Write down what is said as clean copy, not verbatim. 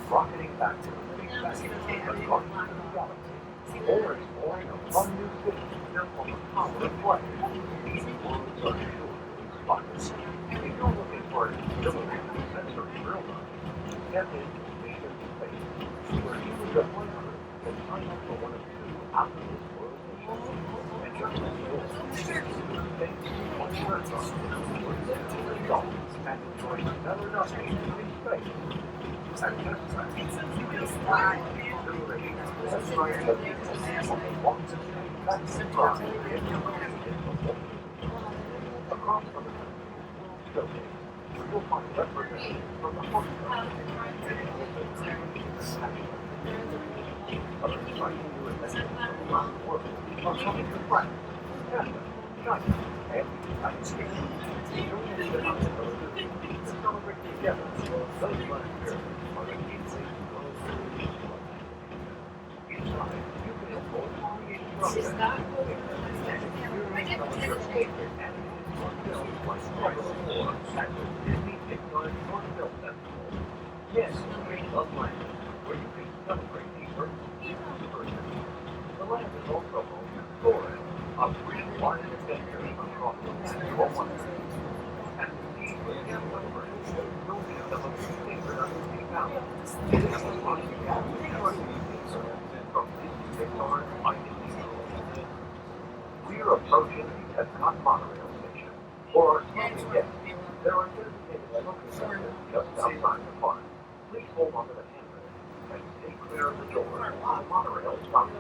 rocketing back to the big bang of the galaxy, or exploring a fun new city built on the power of light. These worlds are sure to inspire. If you're looking for an exhilarating sensory thrill ride, step into Mission Space, where you will get 100 and sign up for one of 2 out-of-this-world missions. And just as cool, thanks to one marathon, we're $600 and enjoy another night in space. At this time, you can fly the exhilaration of test drive the vehicle on the longest manufacturing ride in the world. Across from the showcase, where you'll find representatives from the horse company and other exciting new adventures from around the world are coming to France, Canada, China, and the United States. Join in the possibility to celebrate together those last years on the amazing world series. Inside, you can enjoy creative programs and experience your favorite animated films like Monorail or at the Disney Pixar Short Film Festival. Yes, Love Land, where you can celebrate the Earth's deepest person. The land is also home to Monorail, a free flying adventure across the magical wonderland. And the sea will be celebrated. You'll be some of your favorite Disney mountains. It is a fun gathering from Disney Pixar's Finding Nemo. We're approaching the Epcot Monorail station. For our special guests, there are designated smoking areas just outside the park. Please hold on to the handrail and stay clear of the door. The monorail stops.